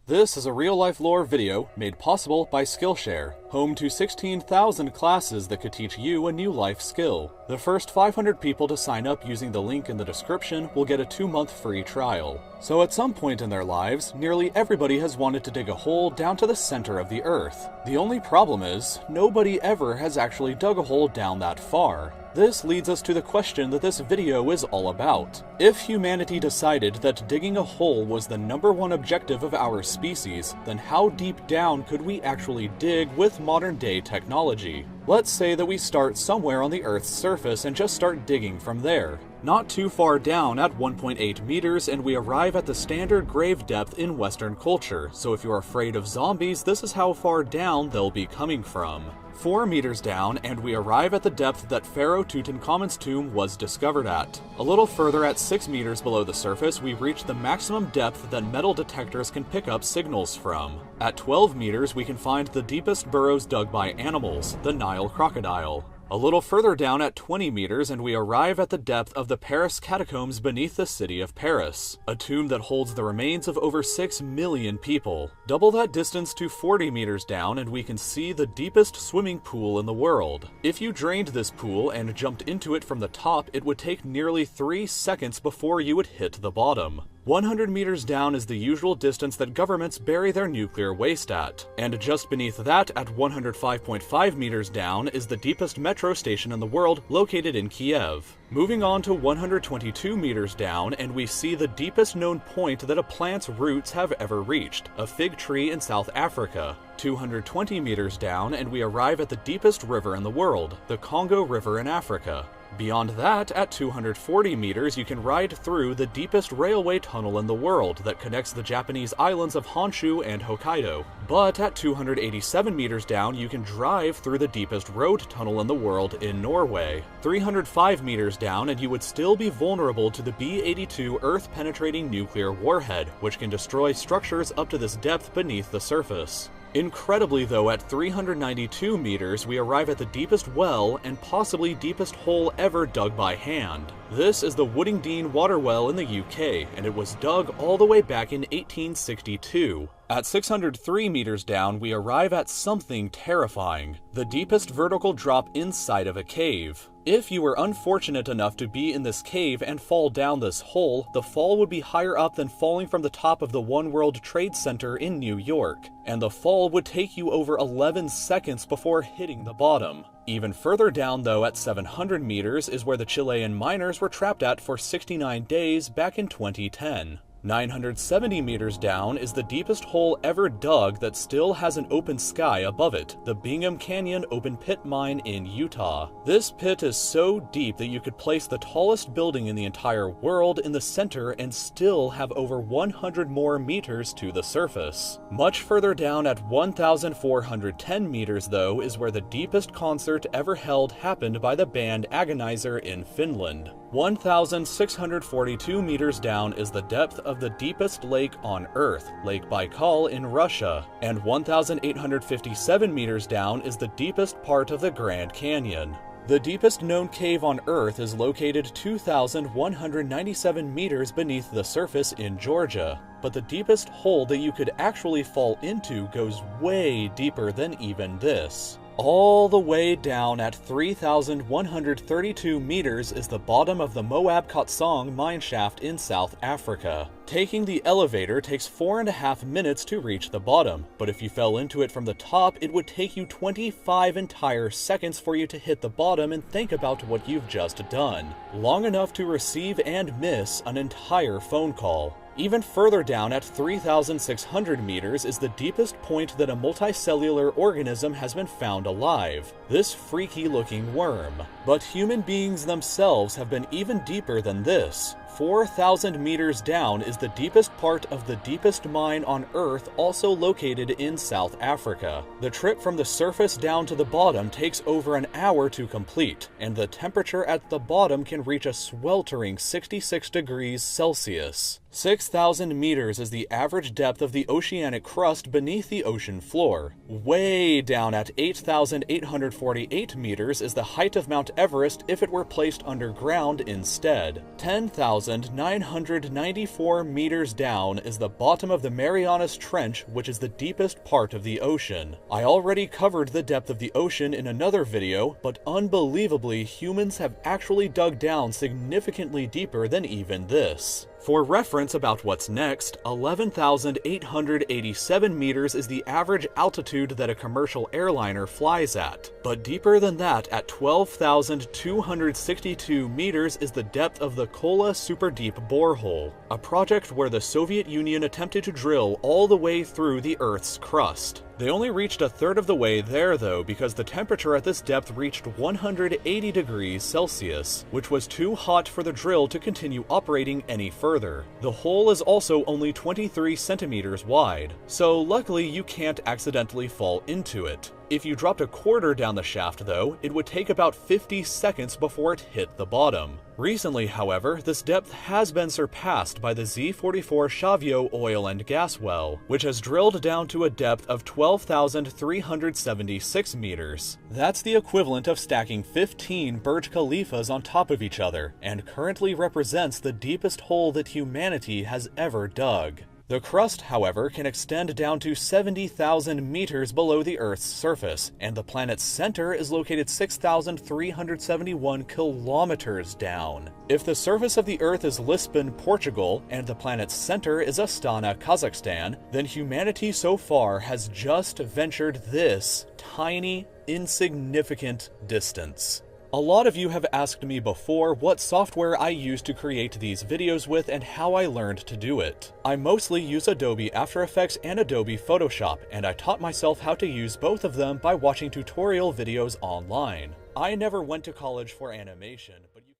This is a real-life lore video made possible by Skillshare, home to 16,000 classes that could teach you a new life skill. The first 500 people to sign up using the link in the description will get a 2-month free trial. So at some point in their lives, nearly everybody has wanted to dig a hole down to the center of the Earth. The only problem is, nobody ever has actually dug a hole down that far. This leads us to the question that this video is all about. If humanity decided that digging a hole was the #1 objective of our species, then how deep down could we actually dig with modern-day technology? Let's say that we start somewhere on the Earth's surface and just start digging from there. Not too far down at 1.8 meters, and we arrive at the standard grave depth in Western culture, so if you're afraid of zombies, this is how far down they'll be coming from. 4 meters down, and we arrive at the depth that Pharaoh Tutankhamun's tomb was discovered at. A little further at 6 meters below the surface, we reach the maximum depth that metal detectors can pick up signals from. At 12 meters, we can find the deepest burrows dug by animals, the Nile crocodile. A little further down at 20 meters, and we arrive at the depth of the Paris catacombs beneath the city of Paris, a tomb that holds the remains of over 6 million people. Double that distance to 40 meters down, and we can see the deepest swimming pool in the world. If you drained this pool and jumped into it from the top, it would take nearly 3 seconds before you would hit the bottom. 100 meters down is the usual distance that governments bury their nuclear waste at. And just beneath that, at 105.5 meters down, is the deepest metro station in the world, located in Kiev. Moving on to 122 meters down, and we see the deepest known point that a plant's roots have ever reached, a fig tree in South Africa. 220 meters down, and we arrive at the deepest river in the world, the Congo River in Africa. Beyond that, at 240 meters, you can ride through the deepest railway tunnel in the world that connects the Japanese islands of Honshu and Hokkaido. But at 287 meters down, you can drive through the deepest road tunnel in the world in Norway. 305 meters down, and you would still be vulnerable to the B-82 Earth-penetrating nuclear warhead, which can destroy structures up to this depth beneath the surface. Incredibly though, at 392 meters, we arrive at the deepest well and possibly deepest hole ever dug by hand. This is the Woodingdean water well in the UK, and it was dug all the way back in 1862. At 603 meters down, we arrive at something terrifying, the deepest vertical drop inside of a cave. If you were unfortunate enough to be in this cave and fall down this hole, the fall would be higher up than falling from the top of the One World Trade Center in New York, and the fall would take you over 11 seconds before hitting the bottom. Even further down though, at 700 meters, is where the Chilean miners were trapped at for 69 days back in 2010. 970 meters down is the deepest hole ever dug that still has an open sky above it, the Bingham Canyon open pit mine in Utah. This pit is so deep that you could place the tallest building in the entire world in the center and still have over 100 more meters to the surface. Much further down at 1,410 meters though is where the deepest concert ever held happened by the band Agonizer in Finland. 1,642 meters down is the depth of the deepest lake on Earth, Lake Baikal in Russia, and 1,857 meters down is the deepest part of the Grand Canyon. The deepest known cave on Earth is located 2,197 meters beneath the surface in Georgia, but the deepest hole that you could actually fall into goes way deeper than even this. All the way down at 3,132 meters is the bottom of the Moab Khotsong mineshaft in South Africa. Taking the elevator takes 4.5 minutes to reach the bottom, but if you fell into it from the top, it would take you 25 entire seconds for you to hit the bottom and think about what you've just done. Long enough to receive and miss an entire phone call. Even further down at 3,600 meters is the deepest point that a multicellular organism has been found alive, this freaky-looking worm. But human beings themselves have been even deeper than this. 4,000 meters down is the deepest part of the deepest mine on Earth, also located in South Africa. The trip from the surface down to the bottom takes over an hour to complete, and the temperature at the bottom can reach a sweltering 66 degrees Celsius. 6,000 meters is the average depth of the oceanic crust beneath the ocean floor. Way down at 8,848 meters is the height of Mount Everest if it were placed underground instead. 10,000 11,994 meters down is the bottom of the Marianas Trench, which is the deepest part of the ocean. I already covered the depth of the ocean in another video, but unbelievably, humans have actually dug down significantly deeper than even this. For reference about what's next, 11,887 meters is the average altitude that a commercial airliner flies at. But deeper than that, at 12,262 meters is the depth of the Kola Super Deep Borehole, a project where the Soviet Union attempted to drill all the way through the Earth's crust. They only reached a third of the way there though, because the temperature at this depth reached 180 degrees Celsius, which was too hot for the drill to continue operating any further. The hole is also only 23 centimeters wide, so luckily you can't accidentally fall into it. If you dropped a quarter down the shaft though, it would take about 50 seconds before it hit the bottom. Recently, however, this depth has been surpassed by the Z44 Shavio oil and gas well, which has drilled down to a depth of 12,376 meters. That's the equivalent of stacking 15 Burj Khalifas on top of each other, and currently represents the deepest hole that humanity has ever dug. The crust, however, can extend down to 70,000 meters below the Earth's surface, and the planet's center is located 6,371 kilometers down. If the surface of the Earth is Lisbon, Portugal, and the planet's center is Astana, Kazakhstan, then humanity so far has just ventured this tiny, insignificant distance. A lot of you have asked me before what software I use to create these videos with and how I learned to do it. I mostly use Adobe After Effects and Adobe Photoshop, and I taught myself how to use both of them by watching tutorial videos online. I never went to college for animation, but you